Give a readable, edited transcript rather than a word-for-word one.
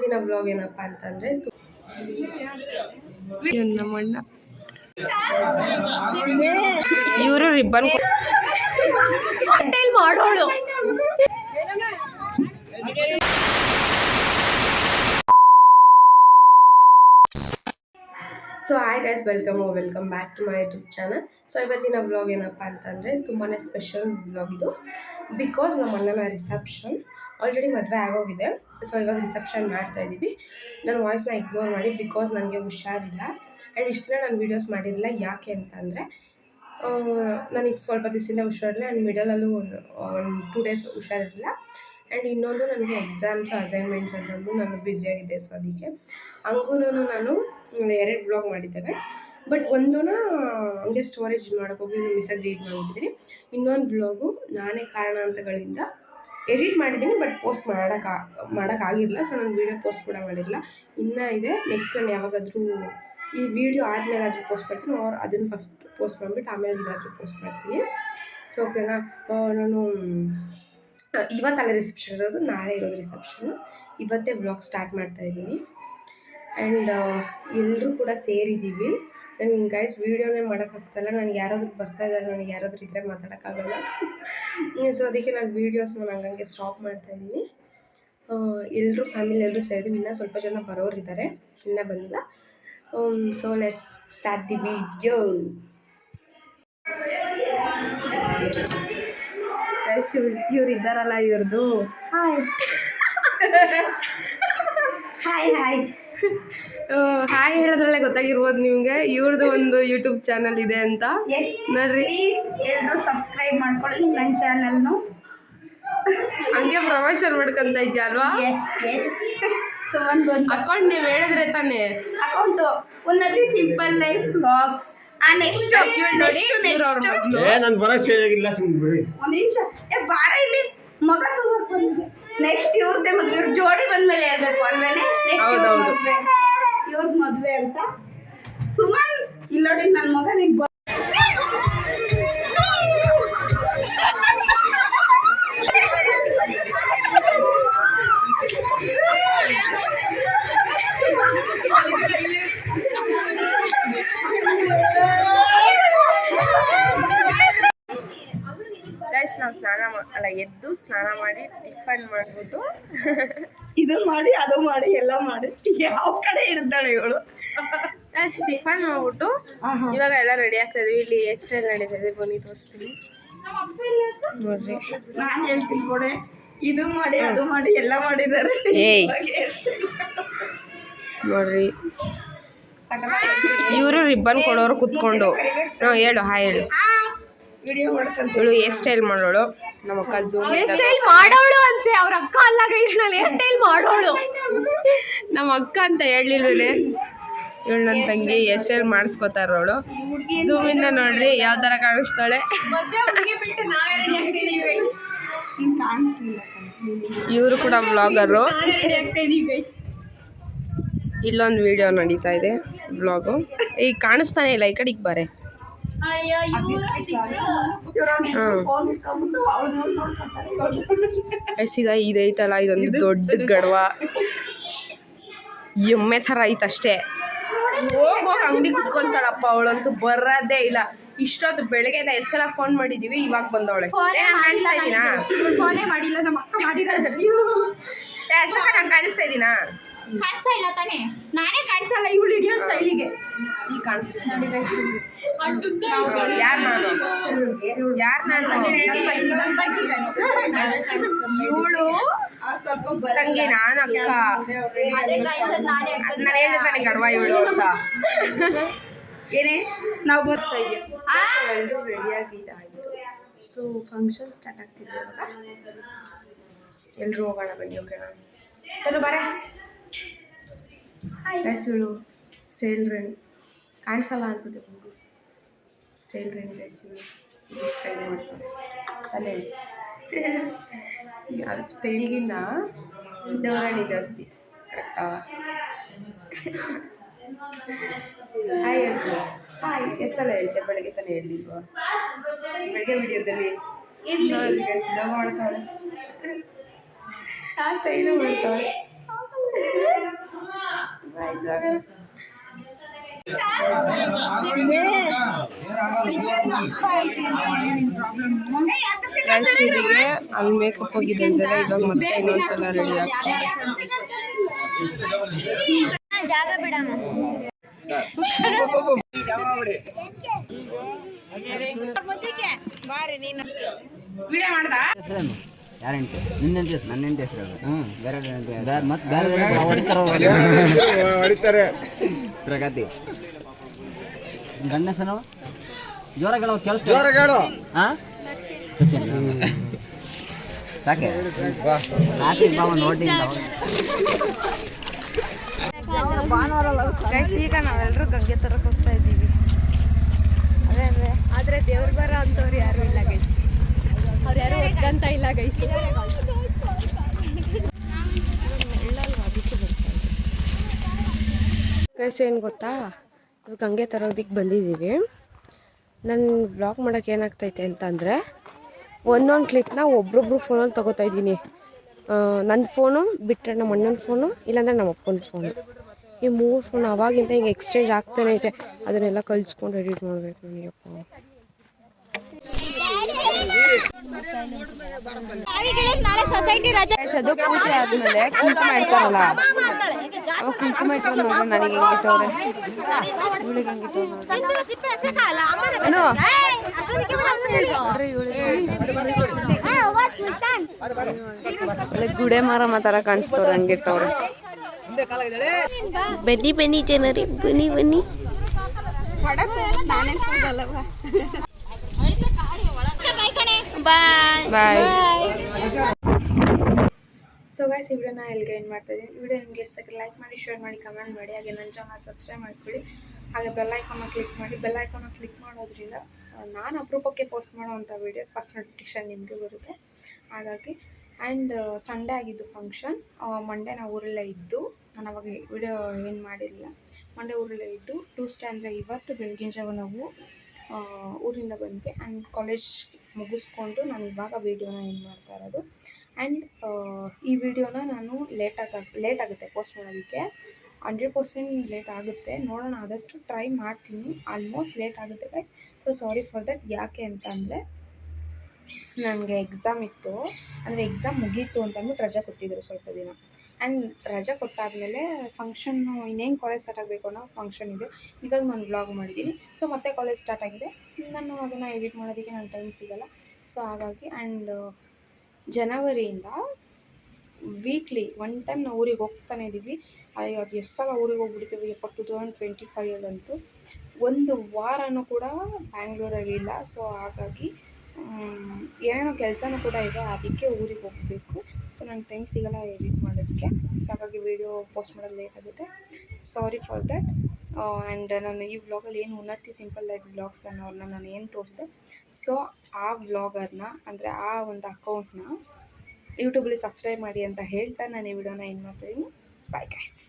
ಇವತ್ತಿನ ವ್ಲಾಗ್ ಏನಪ್ಪ ಅಂತಂದರೆ ನಮ್ಮಣ್ಣ ಇವರು ರಿಬ್ಬನ್ ಮಾಡೋಳು. So hi guys, welcome back to my YouTube channel. So ಇವತ್ತಿನ ವ್ಲಾಗ್ ಏನಪ್ಪ ಅಂತಂದರೆ ತುಂಬಾ ಸ್ಪೆಷಲ್ ವ್ಲಾಗ್ ಇದು. ಬಿಕಾಸ್ ನಮ್ಮ ಅಣ್ಣನ ರಿಸೆಪ್ಷನ್ ಆಲ್ರೆಡಿ ಮದುವೆ ಆಗೋಗಿದೆ. ಸೊ ಇವಾಗ ರಿಸೆಪ್ಷನ್ ಮಾಡ್ತಾಯಿದ್ದೀವಿ. ನನ್ನ ವಾಯ್ಸ್ನ ಇಗ್ನೋರ್ ಮಾಡಿ, ಬಿಕಾಸ್ ನನಗೆ ಹುಷಾರಿಲ್ಲ. ಆ್ಯಂಡ್ ಇಷ್ಟು ದಿನ ನಾನು ವೀಡಿಯೋಸ್ ಮಾಡಿರಲಿಲ್ಲ. ಯಾಕೆ ಅಂತಂದರೆ ನನಗೆ ಸ್ವಲ್ಪ ದಿವಸದಿಂದ ಹುಷಾರಿಲ್ಲ. ಆ್ಯಂಡ್ ಮಿಡಲಲ್ಲೂ ಒಂದು 2 days ಹುಷಾರಿರಲಿಲ್ಲ. ಆ್ಯಂಡ್ ಇನ್ನೊಂದು ನನಗೆ ಎಕ್ಸಾಮ್ಸ್ ಅಸೈನ್ಮೆಂಟ್ಸ್ ಅಂತಂದು ನಾನು ಬ್ಯುಸಿಯಾಗಿದ್ದೆ. ಸೊ ಅದಕ್ಕೆ ಹಂಗೂ ನಾನು 2 ಬ್ಲಾಗ್ ಮಾಡಿದ್ದೇನೆ. ಬಟ್ ಒಂದನ್ನ ಹಂಗೆ ಸ್ಟೋರೇಜ್ ಮಾಡೋಕ್ಕೋಗಿ ಮಿಸ್ಸಾಗಿ ಡಿಲೀಟ್ ಮಾಡಿಬಿಟ್ಟಿದ್ದೀನಿ. ಇನ್ನೊಂದು ಬ್ಲಾಗು ನಾನೇ ಕಾರಣಾಂತರಗಳಿಂದ ಎಡಿಟ್ ಮಾಡಿದ್ದೀನಿ, ಬಟ್ ಪೋಸ್ಟ್ ಮಾಡೋಕ್ಕಾಗಿರಲಿಲ್ಲ. ಸೊ ನಾನು ವೀಡಿಯೋ ಪೋಸ್ಟ್ ಕೂಡ ಮಾಡಿರಲಿಲ್ಲ. ಇನ್ನೂ ಇದೆ. ನೆಕ್ಸ್ಟ್ ನಾನು ಯಾವಾಗಾದರೂ ಈ ವಿಡಿಯೋ ಆದಮೇಲಾದರೂ ಪೋಸ್ಟ್ ಮಾಡ್ತೀನಿ, ಅವ್ರು ಅದನ್ನು ಫಸ್ಟ್ ಪೋಸ್ಟ್ ಮಾಡಿಬಿಟ್ಟು ಆಮೇಲೆ ಇದಾದರೂ ಪೋಸ್ಟ್ ಮಾಡ್ತೀನಿ. ಸೊ ಓಕೆನಾ. ನಾನು ಇವತ್ತಲ್ಲ ರಿಸೆಪ್ಷನ್ ಇರೋದು, ನಾಳೆ ಇರೋದು ರಿಸೆಪ್ಷನು. ಇವತ್ತೇ ಬ್ಲಾಗ್ ಸ್ಟಾರ್ಟ್ ಮಾಡ್ತಾಯಿದ್ದೀನಿ. ಆ್ಯಂಡ್ ಎಲ್ಲರೂ ಕೂಡ ಸೇರಿದ್ದೀವಿ. ನನಗೆ ಗೈಸ್ ವೀಡಿಯೋನೇ ಮಾಡೋಕ್ಕಾಗ್ತಾಯಿಲ್ಲ. ನನಗೆ ಯಾರಾದರೂ ಬರ್ತಾಯಿದ್ದಾರೆ, ನನಗೆ ಯಾರಾದರೂ ಇದ್ದರೆ ಮಾತಾಡೋಕ್ಕಾಗಲ್ಲ. ಸೊ ಅದಕ್ಕೆ ನಾನು ವೀಡಿಯೋಸ್ನ ಹಂಗಂಗೆ ಸ್ಟಾಪ್ ಮಾಡ್ತಾಯಿದ್ದೀನಿ. ಎಲ್ಲರೂ ಫ್ಯಾಮಿಲಿ ಎಲ್ಲರೂ ಸೇರಿದ್ದೀವಿ. ಇನ್ನೂ ಸ್ವಲ್ಪ ಜನ ಬರೋರಿದ್ದಾರೆ, ಇನ್ನೂ ಬಂದಿಲ್ಲ. So let's start the video. Guys ಇವ್ರು ಇದ್ದಾರಲ್ಲ, ಇವ್ರದ್ದು ಹಾಯ್ ಹಾಯ್ ಹಾಯ್ ಹಾಯ್ ಹೇಳೋದ್ರಲ್ಲೇ ಗೊತ್ತಾಗಿರ್ಬೋದು ನಿಮಗೆ ಇವ್ರದ್ದು ಒಂದು ಯೂಟ್ಯೂಬ್ ಚಾನಲ್ ಇದೆ ಅಂತ. ನೋಡ್ರಿ, ಪ್ಲೀಸ್ ಎಲ್ಲರೂ ಸಬ್ಸ್ಕ್ರೈಬ್ ಮಾಡ್ಕೊಳ್ಳಿ ನನ್ನ ಚಾನಲ್ನು. ಹಂಗೆ ಪ್ರಮೋಷನ್ ಮಾಡ್ಕೊಂತ ಇದ್ಯಾ ಅಲ್ವಾ? ಸೊ ಒಂದು ಅಕೌಂಟ್ ನೀವು ಹೇಳಿದ್ರೆ ತಾನೇ. ಅಕೌಂಟು ಉನ್ನತಿ ಸಿಂಪಲ್ ಲೈಫ್ ವ್ಲಾಗ್ಸ್. ನೆಕ್ಸ್ಟ್ ನಾನು ಬರೋಕ್ಕೆ ಆಗಿಲ್ಲ, ಸುಮ್ಮನೆ ಒಂದು ನಿಮಿಷ ಬಾರ ಇಲ್ಲಿ ಮಗ ತಗೋಕ್ ಬಂದಿದೆ. ನೆಕ್ಸ್ಟ್ ಇವ್ರದ್ದೇ ಮದುವೆ, ಇವ್ರ ಜೋಡಿ ಬಂದ್ಮೇಲೆ ಹೇಳ್ಬೇಕು ಅಲ್ವೇನೆ. ಇವ್ರದ್ದು ಮದುವೆ ಅಂತ. ಸುಮನ್ ಇಲ್ಲಿ ನೋಡಿ, ನನ್ನ ಮಗ ನಿಂಗೆ ಗೈಸ್ ನಾವು ಎದ್ದು ಸ್ನಾನ ಮಾಡಿ ಟಿಫನ್ ಮಾಡಿಬಿಟ್ಟು ಇದು ಮಾಡಿ ಅದು ಮಾಡಿ ಎಲ್ಲ ಮಾಡಿ ಯಾವ ಕಡೆ ಇಡ್ತಾಳೆ ಇವಳು. ಟಿಫನ್ ಮಾಡ್ಬಿಟ್ಟು ಇವಾಗ ಎಲ್ಲ ರೆಡಿ ಆಗ್ತಾ ಇದೀವಿ. ಇಲ್ಲಿ ಎಷ್ಟೆಲ್ಲ ನಡೀತಾ ಇದೆ ಬನ್ನಿ ತೋರಿಸ್ತೀನಿ ನೋಡ್ರಿ. ನಾನು ಹೇಳ್ತೀನಿ ಕೊಡೆ, ಇದು ಮಾಡಿ ಅದು ಮಾಡಿ ಎಲ್ಲ ಮಾಡಿದ್ದಾರೆ ನೋಡ್ರಿ. ಇವರು ರಿಬ್ಬನ್ ಕೊಡೋರು ಕುತ್ಕೊಂಡು ಹೇಳು ಹಾಯ್ ಹೇಳು. ವಿಡಿಯೋ ಮಾಡ್ಕೊಂಡು ಇವಳು ಹೇರ್ ಸ್ಟೈಲ್ ಮಾಡೋಳು. ನಮ್ಮ ಅಕ್ಕ ಹೇರ್ ಸ್ಟೈಲ್ ಮಾಡೋಳು ಅಂತೆ, ಅವ್ರ ಅಕ್ಕ ಅಲ್ಲ ಗೈಸ್. ನಾನು ಹೇರ್ ಸ್ಟೈಲ್ ಮಾಡೋಳು, ನಮ್ಮ ಅಕ್ಕ ಅಂತ ಹೇಳಿಲ್ವೇನೆ. ಇವಳು ನನ್ನ ತಂಗಿ ಹೇರ್ ಸ್ಟೈಲ್ ಮಾಡಿಸ್ಕೊತಾರೋಳು. ಝೂಮಿಂದ ನೋಡ್ರಿ ಯಾವ ಥರ ಕಾಣಿಸ್ತಾಳೆ. ಇವರು ಕೂಡ ಬ್ಲಾಗರು. ಇಲ್ಲೊಂದು ವಿಡಿಯೋ ನಡೀತಾ ಇದೆ, ಬ್ಲಾಗು. ಈಗ ಕಾಣಿಸ್ತಾನೆ ಇಲ್ಲ, ಈ ಕಡೆಗೆ ಬಾರೆ. ಇದೈತಲ್ಲ, ಇದೊಂದು ದೊಡ್ಡ ಗಡವ ಎಮ್ಮೆ ಥರ ಐತಷ್ಟೇ. ಹೋಗುವಾಗ ಅಂಗಡಿ ಕುತ್ಕೊಂತಾಳಪ್ಪ ಅವಳಂತೂ ಬರೋದೇ ಇಲ್ಲ. ಇಷ್ಟೊತ್ತು ಬೆಳಗ್ಗೆಯಿಂದ ಎಷ್ಟು ಸಲ ಫೋನ್ ಮಾಡಿದ್ದೀವಿ, ಇವಾಗ ಬಂದವಳೆ. ಕಾಣಿಸ್ತಾ ಇದ್ದೀನಾ? ಫೋನೇ ಮಾಡಿಲ್ಲ, ನಮ್ಮ ಅಕ್ಕ ಮಾಡಿರೋದು. ಅಷ್ಟಕ್ಕ ನಾನು ಕಾಣಿಸ್ತಾ ಇದ್ದೀನಾ? ಕಾಣಿಸ್ತಾ ಇಲ್ಲ ತಾನೇ, ನಾನೇ ಕಾಣಿಸಲ್ಲ ಇವಳು ಹಿಡಿಯೋ ಸ್ಟೈಲಿಗೆ. ಈಗ ಯಾರು ನಾನು ಇವಳು ಸ್ವಲ್ಪ ತಂಗಿ, ನಾನು ಅಕ್ಕ. ನಾನು ಹೇಳಿದೆ ನನಗೆ ಗಡವ ಇವಳು ಅಂತ. ಏನೇ ನಾವು ಬರ್ತಾ ಎಲ್ಲರೂ ರೆಡಿಯಾಗಿದ್ದಾಯಿತು. ಸೊ ಫಂಕ್ಷನ್ ಸ್ಟಾರ್ಟ್ ಆಗ್ತಿದೆ ಇವಾಗ. ಎಲ್ಲರೂ ಹೋಗೋಣ ಬನ್ನಿ. ಓಕೆನಾ? ಚಲೋ ಬಾರೆ. ಇವಳು ಸ್ಟೈಲ್ ರಾಣಿ, ಕಾಣಿಸಲ್ಲ ಅನ್ಸುತ್ತೆ. ಸ್ಟೈಲ್ ರಾಣಿ ಇವಳು ಸ್ಟೈಲ್ ಮಾಡ್ತಾರೆ ಅಲ್ಲೇ. ಸ್ಟೈಲ್ಗಿನ್ನ ದೇವರಾಣಿ ಜಾಸ್ತಿ. ಕರೆಕ್ಟಾ? ಹಾಯ್ ಹೇಳ್ತು. ಹಾಯ್ ಎಷ್ಟಲ್ಲ ಹೇಳ್ತೆ? ಬೆಳಗ್ಗೆ ತಾನೇ ಹೇಳಿಲ್ವಾ? ಬೆಳಗ್ಗೆ ವಿಡಿಯೋದಲ್ಲಿ ಸಿದ್ಧ ಮಾಡ್ತಾಳೆ, ಸ್ಟೈಲು ಮಾಡ್ತಾಳೆ. ಇಲ್ಲಿಗೆ ಅಲ್ಲಿ ಮೇಕಪ್ ಹೋಗಿದೆ ಅಂತೆಲ್ಲ ಇವಾಗ ಮತ್ತೆ ಇನ್ನೊಂದ್ಸಲ ರೆಡಿ ಆಗ್ತಾರೆ. ಜಾಗ ಬಿಡಮ್ಮ. ವಿಡಿಯೋ ಮಾಡ್ದ ಯಾರ ಹೆಂಡತಿ ನಿನ್ನ ಹೆಂಡತಿ ನನ್ನ ಹೆಂಡತಿ ಹೆಸರು ಹ್ಞೂ ಬೇರೆ ಮತ್ತೆ ಹೊಡಿತಾರೆ ಪ್ರಗತಿ ಗಂಡ ಹೆಸರು ಜೋರಾಗ ಹೇಳೋ ಕೇಳಿಸ್ ಜೋರಾಗಿ ಹೇಳು. ಹಾಂ ಸಚಿನ್ ಸಾಕೆ ರಾತ್ರಿ ಬಾವ ನೋಡಿ ಈಗ ನಾವೆಲ್ಲರೂ ಗಂಗೆ ತರಕ್ಕೆ ಹೋಗ್ತಾ ಇದ್ದೀವಿ. ಅದೇ ಆದರೆ ದೇವ್ರ ಬರ ಅಂತವ್ರು ಯಾರು ಇಲ್ಲ ಗೈಸ್. ಅವ್ರು ಯಾರು ಒಗ್ಗಂತ ಇಲ್ಲ ಗೈಸ್. ಗೈಸ್ ಏನು ಗೊತ್ತಾ, ಇವಾಗ ಗಂಗೆ ತರೋದಕ್ಕೆ ಬಂದಿದ್ದೀವಿ. ನಾನು ವ್ಲಾಗ್ ಮಾಡೋಕ್ಕೆ ಏನಾಗ್ತೈತೆ ಅಂತಂದರೆ ಒಂದೊಂದು ಕ್ಲಿಪ್ನ ಒಬ್ರೊಬ್ರು ಫೋನಲ್ಲಿ ತೊಗೋತಾ ಇದ್ದೀನಿ. ನನ್ನ ಫೋನು ಬಿಟ್ಟರೆ ನಮ್ಮ ಅಣ್ಣನ ಫೋನು, ಇಲ್ಲಾಂದರೆ ನಮ್ಮ ಅಪ್ಪನ ಫೋನು. ಈ 3 ಫೋನ್ ಅವಾಗಿಂದ ಹಿಂಗೆ ಎಕ್ಸ್ಚೇಂಜ್ ಆಗ್ತಾನೆ ಐತೆ. ಅದನ್ನೆಲ್ಲ ಕಳಿಸ್ಕೊಂಡು ಎಡಿಟ್ ಮಾಡಬೇಕು ನನಗಪ್ಪ. ಅದು ಪೂಜೆ ಆದಮೇಲೆ ಕುಂಕುಮ ಇಡ್ತಾರಲ್ಲ, ಅವಾಗ ಕುಂಕುಮ ಇಟ್ಕೊಂಡು ನೋಡ್ರಿ ನನಗೆ ಹೆಂಗಿಟ್ಟವ್ರೆ, ಇವಳಿಗೆ ಹೆಂಗಿಟ್ಟವ್ರೆ ಗುಡೆ ಮಾರ ಥರ ಕಾಣಿಸ್ತವ್ರೆ, ಹಂಗಿಟ್ಟವ್ರೆ. ಬನ್ನಿ ಬನ್ನಿ ಜನರಿ, ಬನ್ನಿ ಬನ್ನಿ. ಬಾಯ್. ಸೊ ಗೈಸ್, ಈ ವಿಡಿಯೋನ ಎಲ್ಲಿಗೆ ಏನು ಮಾಡ್ತಾ ಇದ್ದೀನಿ. ವಿಡಿಯೋ ನಿಮಗೆ ಇಷ್ಟ ಲೈಕ್ ಮಾಡಿ, ಶೇರ್ ಮಾಡಿ, ಕಮೆಂಟ್ ಮಾಡಿ. ಹಾಗೆ ನನ್ನ ಚಾನಲ್ ಸಬ್ಸ್ಕ್ರೈಬ್ ಮಾಡಿಬಿಡಿ. ಹಾಗೆ ಬೆಲ್ ಐಕಾನ ಕ್ಲಿಕ್ ಮಾಡಿ. ಬೆಲ್ ಐಕಾನ ಕ್ಲಿಕ್ ಮಾಡೋದ್ರಿಂದ ನಾನು ಅಪರೂಪಕ್ಕೆ ಪೋಸ್ಟ್ ಮಾಡೋವಂಥ ವೀಡಿಯೋಸ್ ಫಸ್ಟ್ ನೋಟಿಫಿಕೇಷನ್ ನಿಮಗೆ ಬರುತ್ತೆ. ಹಾಗಾಗಿ ಆ್ಯಂಡ್ ಸಂಡೇ ಆಗಿದ್ದು ಫಂಕ್ಷನ್. ಮಂಡೇ ನಾವು ಊರಲ್ಲೇ ಇದ್ದು, ನಾನು ಅವಾಗ ವಿಡಿಯೋ ಏನು ಮಾಡಿರಲಿಲ್ಲ. ಮಂಡೇ ಊರಲ್ಲೇ ಇದ್ದು ಟ್ಯೂಸ್ಡೇ ಅಂದರೆ ಇವತ್ತು ಬೆಳಗಿನ ಜಾವ ನಾವು ಊರಿಂದ ಬಂದ್ವಿ. ಆ್ಯಂಡ್ ಕಾಲೇಜ್ ಮುಗಿಸ್ಕೊಂಡು ನಾನು ಇವಾಗ ವೀಡಿಯೋನ ಏನು ಮಾಡ್ತಾ ಇರೋದು. ಆ್ಯಂಡ್ ಈ ವಿಡಿಯೋನ ನಾನು ಲೇಟ್ ಆಗುತ್ತೆ ಪೋಸ್ಟ್ ಮಾಡೋದಕ್ಕೆ. 100% ಲೇಟ್ ಆಗುತ್ತೆ. ನೋಡೋಣ, ಆದಷ್ಟು ಟ್ರೈ ಮಾಡ್ತೀನಿ. ಆಲ್ಮೋಸ್ಟ್ ಲೇಟ್ ಆಗುತ್ತೆ guys. So sorry for that. ಯಾಕೆ ಅಂತ ಅಂದರೆ ನನಗೆ ಎಕ್ಸಾಮ್ ಇತ್ತು. ಅಂದರೆ ಎಕ್ಸಾಮ್ ಮುಗೀತು ಅಂತ ಅಂದ್ಬಿಟ್ಟು ರಜೆ ಕೊಟ್ಟಿದ್ದರು ಸ್ವಲ್ಪ ದಿನ. ಆ್ಯಂಡ್ ರಜೆ ಕೊಟ್ಟಾದಮೇಲೆ ಫಂಕ್ಷನ್ನು ಇನ್ನೇನು ಕಾಲೇಜ್ ಸ್ಟಾರ್ಟ್ ಆಗಬೇಕು ಅನ್ನೋ ಫಂಕ್ಷನ್ ಇದೆ. ಇವಾಗ ನಾನು ವ್ಲಾಗ್ ಮಾಡಿದ್ದೀನಿ. ಸೊ ಮತ್ತೆ ಕಾಲೇಜ್ ಸ್ಟಾರ್ಟ್ ಆಗಿದೆ. ನಾನು ಅದನ್ನು ಎಡಿಟ್ ಮಾಡೋದಕ್ಕೆ ನನ್ನ ಟೈಮ್ ಸಿಗೋಲ್ಲ. ಸೊ ಹಾಗಾಗಿ ಆ್ಯಂಡ್ ಜನವರಿಯಿಂದ ವೀಕ್ಲಿ 1 ಟೈಮ್ ನಾವು ಊರಿಗೆ ಹೋಗ್ತಾನೆ ಇದ್ದೀವಿ. ಅದು ಎಷ್ಟು ಸಲ ಊರಿಗೆ ಹೋಗ್ಬಿಡ್ತೀವಿ. 2025 1 ವಾರನೂ ಕೂಡ ಬ್ಯಾಂಗ್ಳೂರಲ್ಲಿ ಇಲ್ಲ. ಸೊ ಹಾಗಾಗಿ ಏನೇನೋ ಕೆಲಸನೂ ಕೂಡ ಇದೆ, ಅದಕ್ಕೆ ಊರಿಗೆ ಹೋಗಬೇಕು. ಸೊ ನಂಗೆ ಟೈಮ್ ಸಿಗೋಲ್ಲ ಎಡಿಟ್ ಮಾಡೋದಕ್ಕೆ. ಸೊ ಹಾಗಾಗಿ ವೀಡಿಯೋ ಪೋಸ್ಟ್ ಮಾಡೋದು ಲೇಟ್ ಆಗುತ್ತೆ. Sorry for that. ಆ್ಯಂಡ್ ನಾನು ಈ ವ್ಲಾಗಲ್ಲಿ ಏನು ಉನ್ನತಿ ಸಿಂಪಲ್ ಲೈಫ್ ವ್ಲಾಗ್ಸ್ ಅನ್ನೋರನ್ನ ನಾನು ಏನು ತೋರಿಸಿದೆ, ಸೊ ಆ ವ್ಲಾಗರ್ನ ಅಂದರೆ ಆ ಒಂದು ಅಕೌಂಟ್ನ ಯೂಟ್ಯೂಬಲ್ಲಿ ಸಬ್ಸ್ಕ್ರೈಬ್ ಮಾಡಿ ಅಂತ ಹೇಳ್ತಾ ನಾನು ಈ ವಿಡಿಯೋನ ಏನು ಮಾಡ್ತಾಯಿದ್ದೀನಿ. Bye guys.